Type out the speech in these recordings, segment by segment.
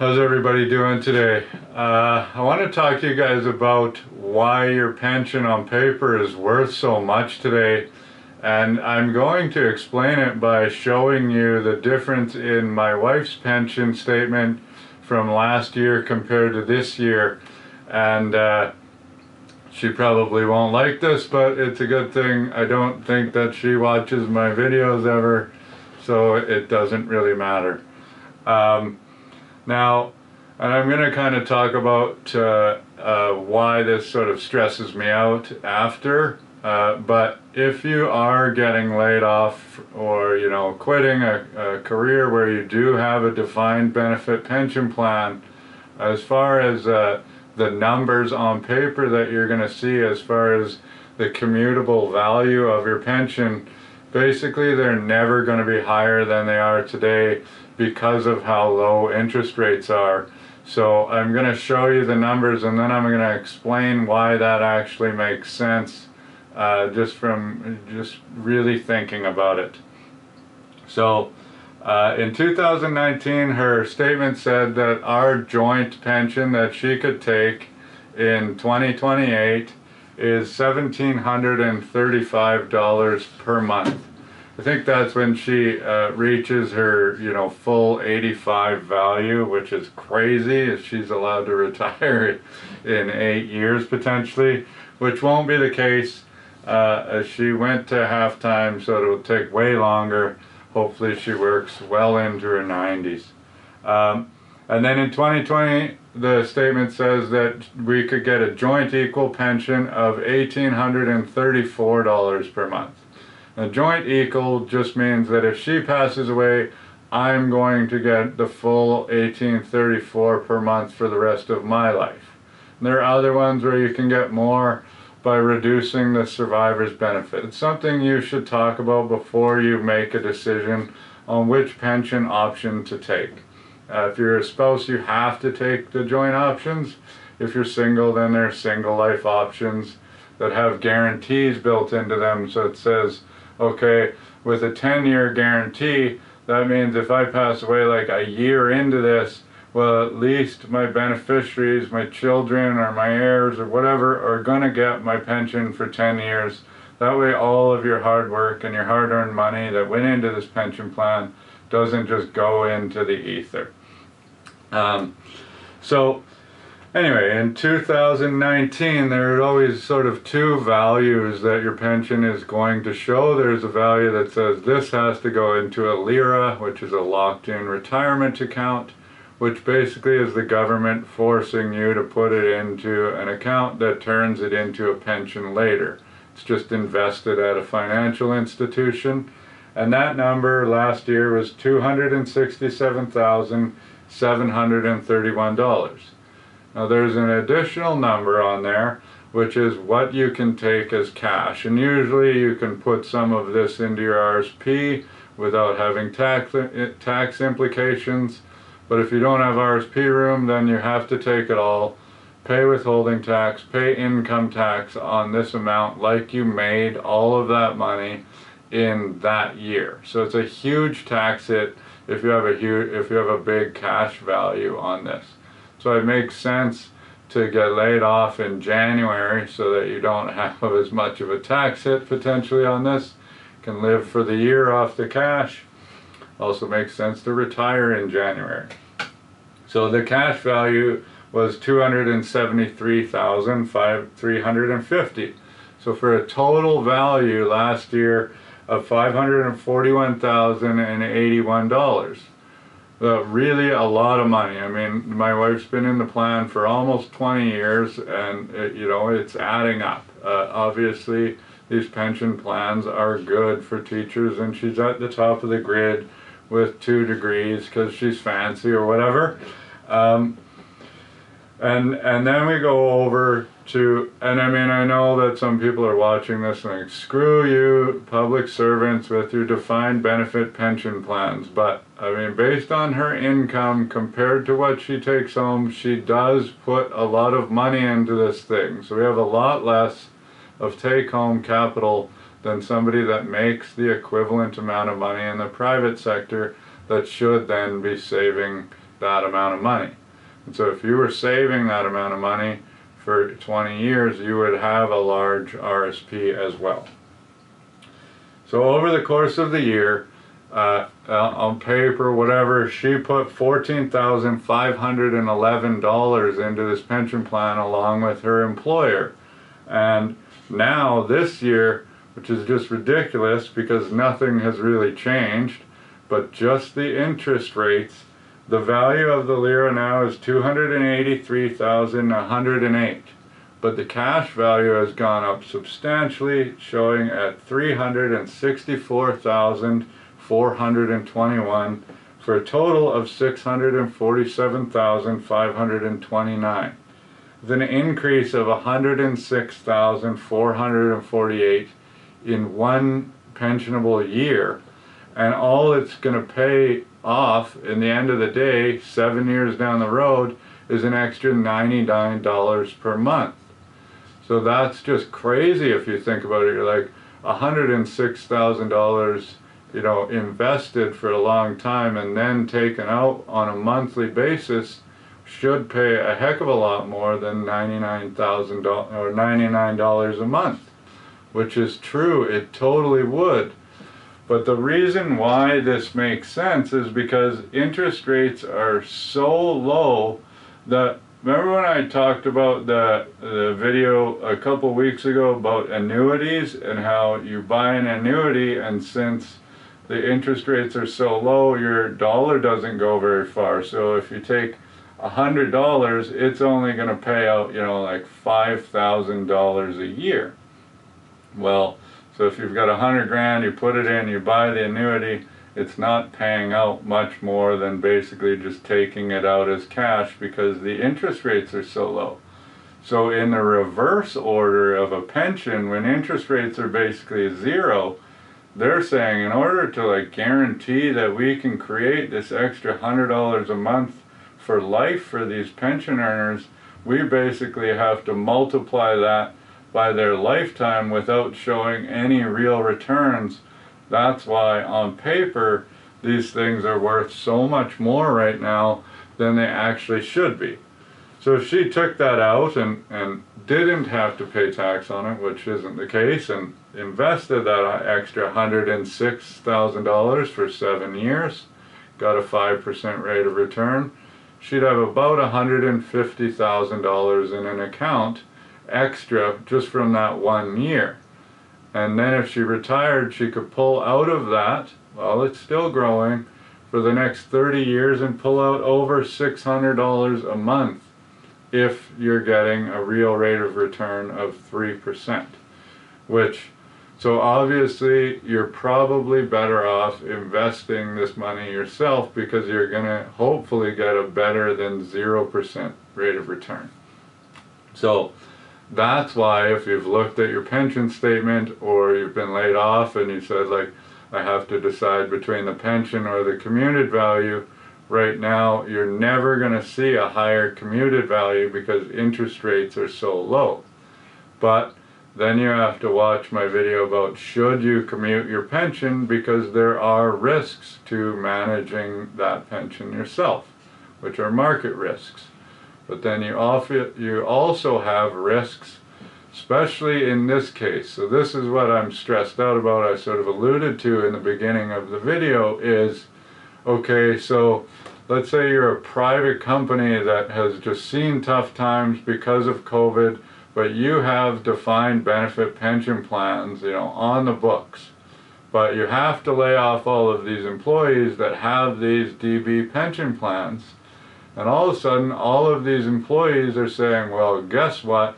How's everybody doing today? I want to talk to you guys about why your pension on paper is worth so much today, and I'm going to explain it by showing you the difference in my wife's pension statement from last year compared to this year. And she probably won't like this, but it's a good thing. I don't think that she watches my videos ever, so it doesn't really matter. Now, and I'm going to kind of talk about why this sort of stresses me out after, but if you are getting laid off or, quitting a career where you do have a defined benefit pension plan, as far as the numbers on paper that you're going to see as far as the commutable value of your pension, basically they're never going to be higher than they are today because of how low interest rates are. So I'm going to show you the numbers, and then I'm going to explain why that actually makes sense, just really thinking about it. So in 2019, her statement said that our joint pension that she could take in 2028 is $1,735 per month. I think that's when she reaches her, full 85 value, which is crazy if she's allowed to retire in 8 years potentially, which won't be the case. She went to half-time, so it'll take way longer. Hopefully she works well into her 90s. And then in 2020, the statement says that we could get a joint equal pension of $1,834 per month. A joint equal just means that if she passes away, I'm going to get the full $1,834 per month for the rest of my life. And there are other ones where you can get more by reducing the survivor's benefit. It's something you should talk about before you make a decision on which pension option to take. If you're a spouse, you have to take the joint options. If you're single, then there are single life options that have guarantees built into them. So it says, okay, with a 10-year guarantee, that means if I pass away like a year into this, well, at least my beneficiaries, my children or my heirs or whatever, are going to get my pension for 10 years. That way all of your hard work and your hard-earned money that went into this pension plan doesn't just go into the ether. So anyway, in 2019, there are always sort of two values that your pension is going to show. There's a value that says this has to go into a LIRA, which is a locked-in retirement account, which basically is the government forcing you to put it into an account that turns it into a pension later. It's just invested at a financial institution, and that number last year was $267,731. Now there's an additional number on there, which is what you can take as cash, and usually you can put some of this into your RSP without having tax implications. But if you don't have RSP room, then you have to take it all, pay withholding tax, pay income tax on this amount like you made all of that money in that year. So it's a huge tax hit if you have a big cash value on this. So it makes sense to get laid off in January so that you don't have as much of a tax hit potentially on this. You can live for the year off the cash. Also makes sense to retire in January. So the cash value was $273,350. So for a total value last year of $541,081. Really a lot of money. I mean, my wife's been in the plan for almost 20 years, and it's adding up. Obviously, these pension plans are good for teachers, and she's at the top of the grid with 2 degrees because she's fancy or whatever. And then we go over to, and I mean, I know that some people are watching this and like, screw you, public servants with your defined benefit pension plans. But I mean, based on her income compared to what she takes home, she does put a lot of money into this thing. So we have a lot less of take-home capital than somebody that makes the equivalent amount of money in the private sector that should then be saving that amount of money. And so if you were saving that amount of money for 20 years, you would have a large RSP as well. So over the course of the year, on paper, whatever, she put $14,511 into this pension plan along with her employer. And now this year, which is just ridiculous because nothing has really changed, but just the interest rates, the value of the lira now is 283,108. But the cash value has gone up substantially, showing at 364,421 for a total of 647,529. With an increase of 106,448 in one pensionable year. And all it's going to pay off in the end of the day, 7 years down the road, is an extra $99 per month. So that's just crazy if you think about it. You're like $106,000, you know, invested for a long time and then taken out on a monthly basis should pay a heck of a lot more than $99,000 or $99 a month, which is true. It totally would. But the reason why this makes sense is because interest rates are so low that, remember when I talked about the video a couple weeks ago about annuities and how you buy an annuity, and since the interest rates are so low, your dollar doesn't go very far. So if you take $100, it's only going to pay out, you know, like $5,000 a year. Well, so if you've got 100 grand, you put it in, you buy the annuity, it's not paying out much more than basically just taking it out as cash because the interest rates are so low. So in the reverse order of a pension, when interest rates are basically zero, they're saying in order to like guarantee that we can create this extra $100 a month for life for these pension earners, we basically have to multiply that by their lifetime without showing any real returns. That's why on paper these things are worth so much more right now than they actually should be. So if she took that out and didn't have to pay tax on it, which isn't the case, and invested that extra $106,000 for 7 years, got a 5% rate of return, she'd have about $150,000 in an account extra just from that 1 year. And then if she retired, she could pull out of that, well, it's still growing, for the next 30 years and pull out over $600 a month if you're getting a real rate of return of 3%. Which, so obviously you're probably better off investing this money yourself because you're going to hopefully get a better than 0% rate of return. So that's why if you've looked at your pension statement or you've been laid off and you said like, I have to decide between the pension or the commuted value, right now you're never going to see a higher commuted value because interest rates are so low. But then you have to watch my video about should you commute your pension, because there are risks to managing that pension yourself, which are market risks. But then you also have risks, especially in this case. So this is what I'm stressed out about, I sort of alluded to in the beginning of the video, is, okay, so let's say you're a private company that has just seen tough times because of COVID, but you have defined benefit pension plans, you know, on the books. But you have to lay off all of these employees that have these DB pension plans. And all of a sudden, all of these employees are saying, well, guess what?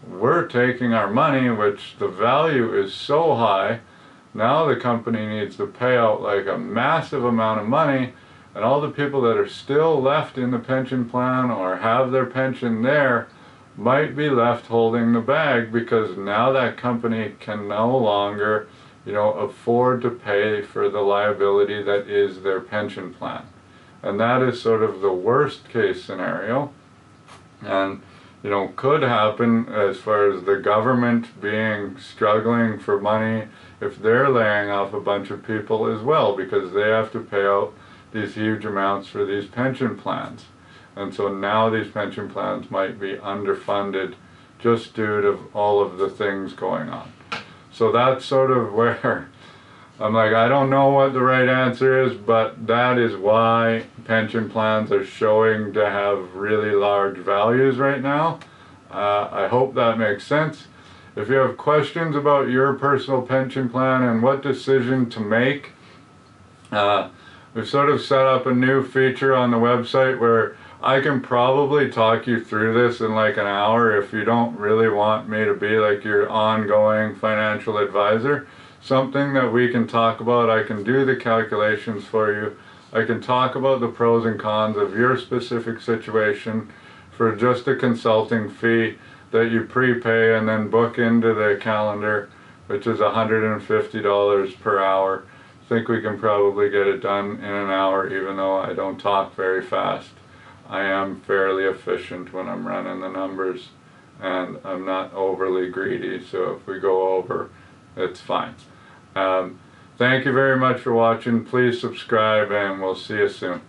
We're taking our money, which the value is so high, now the company needs to pay out like a massive amount of money, and all the people that are still left in the pension plan or have their pension there might be left holding the bag because now that company can no longer, you know, afford to pay for the liability that is their pension plan. And that is sort of the worst case scenario, and you know, could happen as far as the government being struggling for money if they're laying off a bunch of people as well, because they have to pay out these huge amounts for these pension plans. And so now these pension plans might be underfunded just due to all of the things going on. So that's sort of where I'm like, I don't know what the right answer is, but that is why pension plans are showing to have really large values right now. I hope that makes sense. If you have questions about your personal pension plan and what decision to make, we've sort of set up a new feature on the website where I can probably talk you through this in like an hour if you don't really want me to be like your ongoing financial advisor. Something that we can talk about. I can do the calculations for you. I can talk about the pros and cons of your specific situation for just a consulting fee that you prepay and then book into the calendar, which is $150 per hour. I think we can probably get it done in an hour, even though I don't talk very fast. I am fairly efficient when I'm running the numbers, and I'm not overly greedy, so if we go over, it's fine. Thank you very much for watching. Please subscribe, and we'll see you soon.